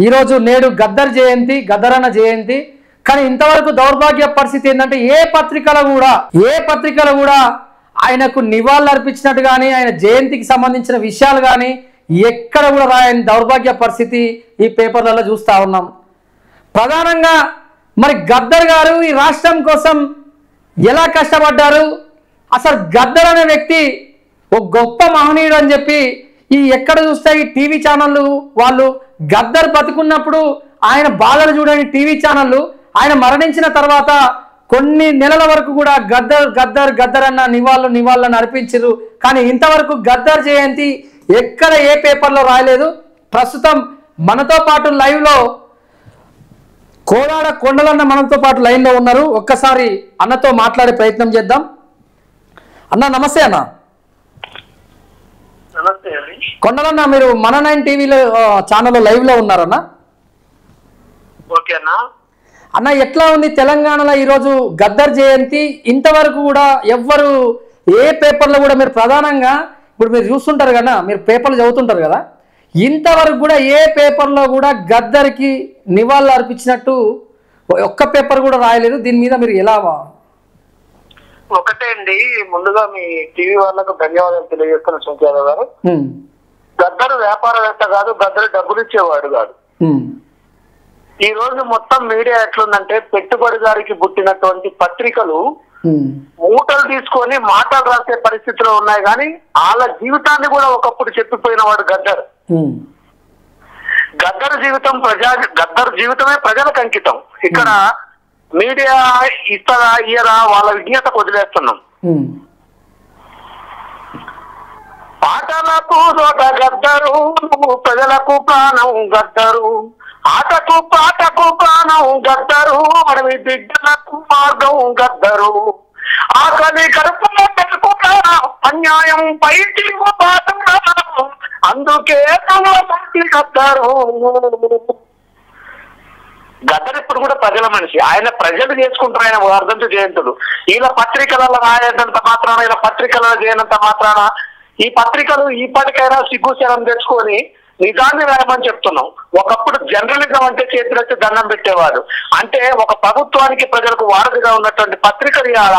ఈరోజు నేడు గద్దర్ జయంతి, గద్దరన్న జయంతి. కానీ ఇంతవరకు దౌర్భాగ్య పరిస్థితి ఏంటంటే ఏ పత్రికలు కూడా ఆయనకు నివాళులు అర్పించినట్టు కానీ ఆయన జయంతికి సంబంధించిన విషయాలు కానీ ఎక్కడ కూడా రాయని దౌర్భాగ్య పరిస్థితి ఈ పేపర్లలో చూస్తూ ఉన్నాం. ప్రధానంగా మరి గద్దర్ గారు ఈ రాష్ట్రం కోసం ఎలా కష్టపడ్డారు, అసలు గద్దర్ అనే వ్యక్తి ఒక గొప్ప మహనీయుడు అని చెప్పి ఈ ఎక్కడ చూస్తే ఈ టీవీ ఛానళ్ళు వాళ్ళు గద్దర్ బతుకున్నప్పుడు ఆయన బాధలు చూడని టీవీ ఛానళ్ళు ఆయన మరణించిన తర్వాత కొన్ని నెలల వరకు కూడా గద్దర్ అన్న నివాళులను అర్పించారు. కానీ ఇంతవరకు గద్దర్ జయంతి ఎక్కడ ఏ పేపర్లో రాయలేదు. ప్రస్తుతం మనతో పాటు లైవ్లో కోదాడ కొండలన్న మనతో పాటు లైన్లో ఉన్నారు. ఒక్కసారి అన్నతో మాట్లాడే ప్రయత్నం చేద్దాం. అన్న నమస్తే. అన్న నమస్తే. కొండలన్న మీరు మన 9 టీవీలో ఛానల్లో లైవ్లో ఉన్నారన్న. ఓకే అన్న ఎట్లా ఉంది తెలంగాణలో ఈరోజు గద్దర్ జయంతి? ఇంతవరకు కూడా ఎవ్వరు ఏ పేపర్లో కూడా మీరు ప్రధానంగా ఇప్పుడు మీరు చూస్తుంటారు కదా, మీరు పేపర్లు చదువుతుంటారు కదా, ఇంతవరకు కూడా ఏ పేపర్లో కూడా గద్దర్కి నివాళులు అర్పించినట్టు ఒక్క పేపర్ కూడా రాయలేదు. దీని మీద మీరు ఎలా? ఒకటే అండి, ముందుగా మీ టీవీ వాళ్ళకు ధన్యవాదాలు తెలియజేస్తున్న శంకర్ గారు. గద్దరు వ్యాపారవేత్త కాదు, గద్దరు డబ్బులు ఇచ్చేవాడు కాదు. ఈ రోజు మొత్తం మీడియా ఎట్లుందంటే పెట్టుబడిదారికి పుట్టినటువంటి పత్రికలు మూటలు తీసుకొని మాటలు రాసే పరిస్థితిలో ఉన్నాయి. కానీ వాళ్ళ జీవితాన్ని కూడా ఒకప్పుడు చెప్పిపోయిన వాడు గద్దర్. గద్దర్ జీవితమే ప్రజలకు అంకితం. ఇక్కడ మీడియా ఇస్తారా ఇయ్యరా వాళ్ళ విజ్ఞతకు వదిలేస్తున్నాం. పాటలకు గద్దరు, ప్రజలకు ప్రాణం గద్దరు, ఆటకు పాటకు ప్రాణం గద్దరు, అడవి బిడ్డలకు మార్గం గద్దరు, ఆకలి కడుపులో పెట్టుకున్న అన్యాయం బయటికి అందుకే గద్దరు. గద్దర్ ఇప్పుడు కూడా ప్రజల మనిషి. ఆయన ప్రజలు చేసుకుంటారు ఆయన వర్ధంతి జయంతులు. వీళ్ళ పత్రికలలో రాయనంత మాత్రాన, వీళ్ళ పత్రికలలో చేయనంత మాత్రాన ఈ పత్రికలు ఇప్పటికైనా సిగ్గుశరం తెచ్చుకొని నిజాన్ని రాయమని చెప్తున్నాం. ఒకప్పుడు జర్నలిజం అంటే చేతులెత్తి దండం పెట్టేవాడు. అంటే ఒక ప్రభుత్వానికి ప్రజలకు వారధిగా ఉన్నటువంటి పత్రికలు ఇవాళ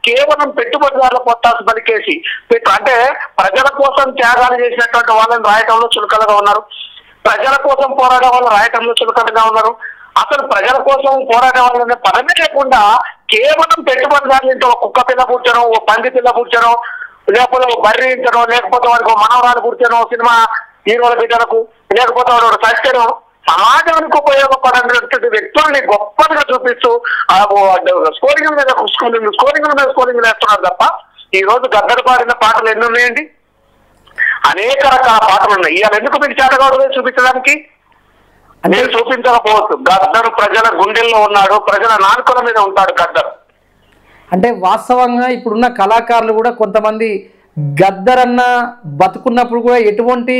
కేవలం పెట్టుబడిదారుల పొత్తాసు పలికేసి అంటే ప్రజల కోసం త్యాగాలు చేసినటువంటి వాళ్ళని రాయటంలో చులకలుగా ఉన్నారు. ప్రజల కోసం పోరాడే వాళ్ళు రాయటంలో చులకలుగా ఉన్నారు. అసలు ప్రజల కోసం పోరాడే వాళ్ళని పదమే లేకుండా కేవలం పెట్టుబడిదారులు ఇంట్లో ఒక కుక్క పిల్ల పుట్టడం, ఓ పంది పిల్ల పుట్టడం, లేకపోతే ఓ బర్రె ఇంచడం, లేకపోతే వాడికి ఓ మనవరాలు పుట్టడం, సినిమా హీరోల బిడ్డలకు, లేకపోతే వాడు సత్యడం, సమాజానికి ఉపయోగపడినటువంటి వ్యక్తుల్ని గొప్పగా చూపిస్తూ స్కోరింగ్ మీద స్కోరింగ్ వేస్తున్నారు తప్ప ఈ రోజు గద్దరు పాడిన పాటలు ఎన్ని ఉన్నాయండి? అనేక రకాల పాటలు ఉన్నాయి. ఇవాళ ఎందుకు మీకు చేతగాడు చూపించడానికి? నేను చూపించకపోవచ్చు. గద్దరు ప్రజల గుండెల్లో ఉన్నాడు, ప్రజల నాలుకల మీద ఉంటాడు గద్దరు. అంటే వాస్తవంగా ఇప్పుడున్న కళాకారులు కూడా కొంతమంది గద్దర్ అన్న బతుకున్నప్పుడు కూడా ఎటువంటి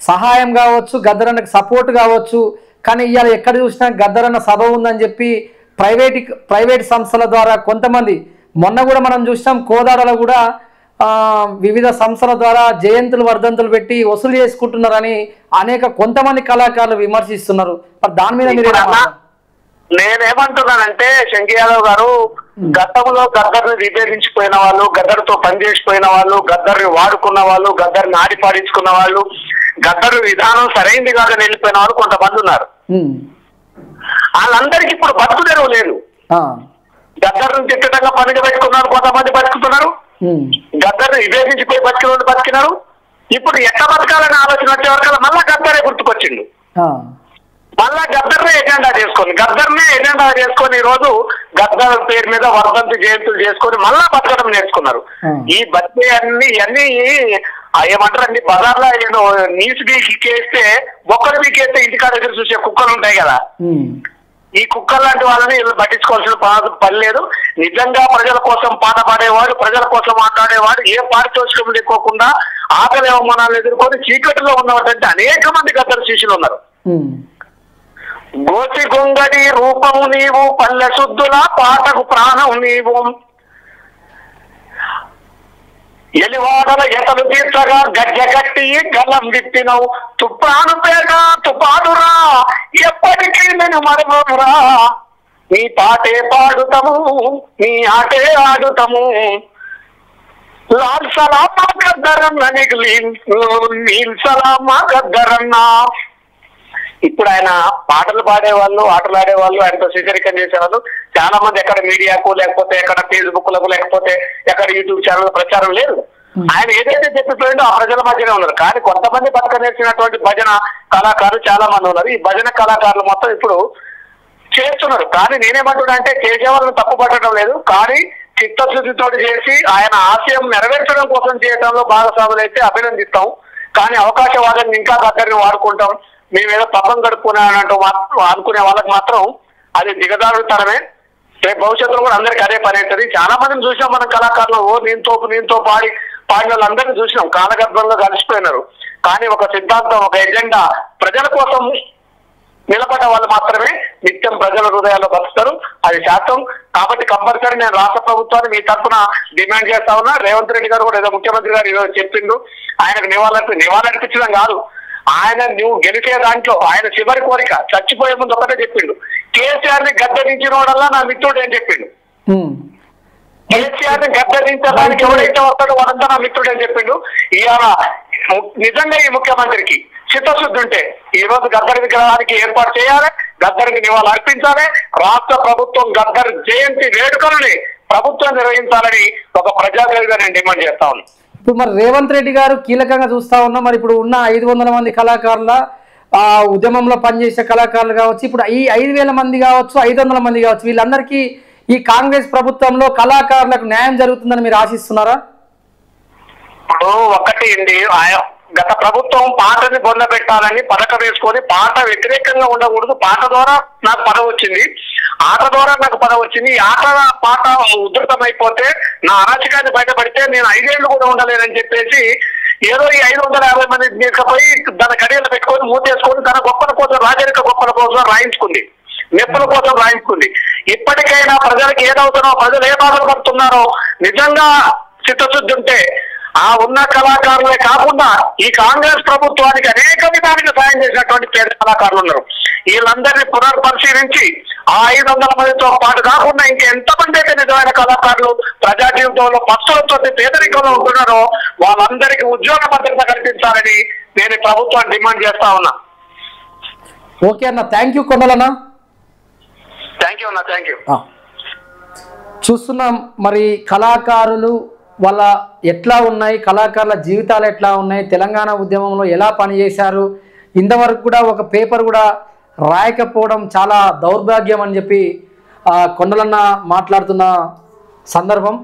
సహాయం కావచ్చు, గద్దర్ అన్నకు సపోర్ట్ కావచ్చు, కానీ ఇవాళ ఎక్కడ చూసినా గద్దర్ అన్న సభ ఉందని చెప్పి ప్రైవేట్ సంస్థల ద్వారా కొంతమంది, మొన్న కూడా మనం చూసినాం కోదాడలో కూడా వివిధ సంస్థల ద్వారా జయంతులు వర్ధంతులు పెట్టి వసూలు చేసుకుంటున్నారని కొంతమంది కళాకారులు విమర్శిస్తున్నారు. దాని మీద మీరు నేనేమంటున్నానంటే శంకర్ యాదవ్ గారు, గతంలో గద్దర్ని విభేదించిపోయిన వాళ్ళు, గద్దర్తో పనిచేసిపోయిన వాళ్ళు, గద్దర్ని వాడుకున్న వాళ్ళు, గద్దర్ని ఆడిపాడించుకున్న వాళ్ళు, గద్దర్ విధానం సరైంది కాదని వెళ్ళిపోయిన వాళ్ళు కొంతమంది ఉన్నారు. వాళ్ళందరికీ ఇప్పుడు బతుకు తెరువు లేదు. గద్దర్ని తిట్టడంగా పనిగా పెట్టుకున్నారు కొంతమంది బతుకుతున్నారు, గద్దర్ని విభేదించిపోయి బతికిన వాళ్ళు బతికినారు. ఇప్పుడు ఎట్లా బతకాలని ఆలోచన వచ్చే వరకు మళ్ళా గద్దరే గుర్తుకొచ్చిండు. మళ్ళా గద్దర్నే ఎజెండా చేసుకొని ఈ రోజు గద్దర్ పేరు మీద వర్ధంతి జయంతులు చేసుకొని మళ్ళా బతకడం నేర్చుకున్నారు. ఈ బతికే ఇవన్నీ ఏమంటారండి, బజార్లో నీసు బీకేస్తే బొక్కలు బీకేస్తే ఇంటికాడ దగ్గర చూసే కుక్కలు ఉంటాయి కదా, ఈ కుక్కలు లాంటి వాళ్ళని వీళ్ళు పట్టించుకోవాల్సిన పని లేదు. నిజంగా ప్రజల కోసం పాట పాడేవాడు, ప్రజల కోసం మాట్లాడేవాడు, ఏ పారితోషికం లేకోకుండా ఆకలి అవమానాలు ఎదుర్కొని చీకటిలో ఉన్నటువంటి అనేక మంది గద్దర్ శిష్యులు ఉన్నారు. గోసి గొంగడి రూపము నీవు, పల్లె శుద్ధుల పాటకు ప్రాణం నీవు, ఎలివాడల ఎతలు తీర్చగా గజ్జ కట్టి గల్లం విప్పినవు, తుప్పాను పేట తుపాడురా నిన్ను మరవరా, నీ పాటే పాడుతాము, నీ ఆటే ఆడుతాము. లాల్ సలామా గద్దరన్న నీల్ సలామా గద్దరన్న. ఇప్పుడు ఆయన పాటలు పాడేవాళ్ళు, ఆటలు ఆడేవాళ్ళు, ఆయనతో శిశరికం చేసేవాళ్ళు చాలా మంది ఎక్కడ మీడియాకు, లేకపోతే ఎక్కడ ఫేస్బుక్ లకు, లేకపోతే ఎక్కడ యూట్యూబ్ ఛానల్ ప్రచారం లేదు. ఆయన ఏదైతే చెప్పిపోయిందో ఆ ప్రజల మధ్యనే ఉన్నారు. కానీ కొంతమంది బతక నేర్చినటువంటి భజన కళాకారులు చాలా మంది ఉన్నారు. ఈ భజన కళాకారులు మొత్తం ఇప్పుడు చేస్తున్నారు. కానీ నేనేమంటున్నా అంటే చేసేవాళ్ళని తప్పు పట్టడం లేదు, కానీ చిత్తశుద్ధితో చేసి ఆయన ఆశయం నెరవేర్చడం కోసం చేయడంలో భాగస్వాములైతే అభినందిస్తాం. కానీ అవకాశవాదాన్ని ఇంకా గద్దరిని వాడుకుంటాం, మేమేదో పబ్బం గడుపుకున్నానంటూ అనుకునే వాళ్ళకి మాత్రం అది దిగజారుతనమే. రేపు భవిష్యత్తులో కూడా అందరికి అదే పని అవుతుంది. చాలా మందిని చూసినాం మనం కళాకారులు, నేనుతో పాడిన వాళ్ళందరినీ చూసినాం, కాలగర్భంలో కలిసిపోయినారు. కానీ ఒక సిద్ధాంతం, ఒక ఎజెండా, ప్రజల కోసం నిలబడ్డ వాళ్ళు మాత్రమే నిత్యం ప్రజల హృదయాల్లో బతుకుతారు, అది శాతం. కాబట్టి కంపల్సరీ నేను రాష్ట్ర ప్రభుత్వాన్ని మీ తరఫున డిమాండ్ చేస్తా ఉన్నా. రేవంత్ రెడ్డి గారు కూడా ఏదో ముఖ్యమంత్రి గారు ఈరోజు చెప్పిండు, ఆయనకు నివాళులర్పించడం కాదు, ఆయన నువ్వు గెలిచే దాంట్లో ఆయన చివరి కోరిక చచ్చిపోయే ముందు ఒకటే చెప్పిండు, కేసీఆర్ ని గద్దెదించిన వాడల్లా నా మిత్రుడు అని చెప్పిండు. కేసీఆర్ ని గద్దెదించడానికి ఎవరైతే వస్తాడో వాడంతా నా మిత్రుడు అని చెప్పిండు. ఇవాళ నిజంగా ఈ ముఖ్యమంత్రికి చిత్తశుద్ధి ఉంటే ఈ రోజు గద్దర్ విగ్రహానికి ఏర్పాటు చేయాలి, గద్దరికి నివాళులు అర్పించాలి. రాష్ట్ర ప్రభుత్వం గద్దర్ జయంతి వేడుకలని ప్రభుత్వం నిర్వహించాలని ఒక ప్రజాప్రతినిధిగా నేను డిమాండ్ చేస్తా ఉన్నాను. ఇప్పుడు మరి రేవంత్ రెడ్డి గారు కీలకంగా చూస్తా ఉన్నాం. మరి ఇప్పుడు ఉన్న 500 మంది కళాకారుల ఉద్యమంలో పనిచేసే కళాకారులు కావచ్చు, ఇప్పుడు ఈ 5000 మంది కావచ్చు, 500 మంది కావచ్చు, వీళ్ళందరికీ ఈ కాంగ్రెస్ ప్రభుత్వంలో కళాకారులకు న్యాయం జరుగుతుందని మీరు ఆశిస్తున్నారా? ఇప్పుడు ఒకటి అండి, గత ప్రభుత్వం పాటని బొంద పెట్టాలని పథకం వేసుకొని పాట వ్యతిరేకంగా ఉండకూడదు, పాట ద్వారా నాకు పదవి వచ్చింది, ఆట ద్వారా నాకు పదవి వచ్చింది, ఈ పాట ఉధృతమైపోతే నా అరాచకాన్ని బయటపడితే నేను 5 ఏళ్ళు కూడా ఉండలేనని చెప్పేసి ఏదో ఈ 550 మంది తీసుకుపోయి దాని గడియలు పెట్టుకొని మూతేసుకొని తన గొప్పల కోసం, రాజరిక గొప్పల కోసం రాయించుకుంది, నెప్పుల కోసం రాయించుకుంది. ఇప్పటికైనా ప్రజలకు ఏదవుతున్నారో, ప్రజలు ఏ బాధలు పడుతున్నారో నిజంగా చిత్తశుద్ధి ఉంటే ఆ ఉన్న కళాకారులే కాకుండా ఈ కాంగ్రెస్ ప్రభుత్వానికి అనేక విధాలుగా సాయం చేసినటువంటి పేద కళాకారులు ఉన్నారు. వీళ్ళందరినీ పునర్పరిశీలించి ఆ 500 మందితో పాటు కాకుండా ఇంకెంతమంది అయితే నిజమైన కళాకారులు ప్రజా జీవితంలో పక్షులతో పేదరికంలో ఉంటున్నారో వాళ్ళందరికీ ఉద్యోగ భద్రత కల్పించాలని నేను ప్రభుత్వాన్ని డిమాండ్ చేస్తా ఉన్నా. ఓకే అన్న, థ్యాంక్ యూ కొండలన్నా. థ్యాంక్ యూ అన్న, థ్యాంక్ యూ. చూస్తున్నాం మరి కళాకారులు వాళ్ళ ఎట్లా ఉన్నాయి, కళాకారుల జీవితాలు ఎట్లా ఉన్నాయి, తెలంగాణ ఉద్యమంలో ఎలా పనిచేశారు, ఇంతవరకు కూడా ఒక పేపర్ కూడా రాయకపోవడం చాలా దౌర్భాగ్యం అని చెప్పి కొండలన్న మాట్లాడుతున్న సందర్భం.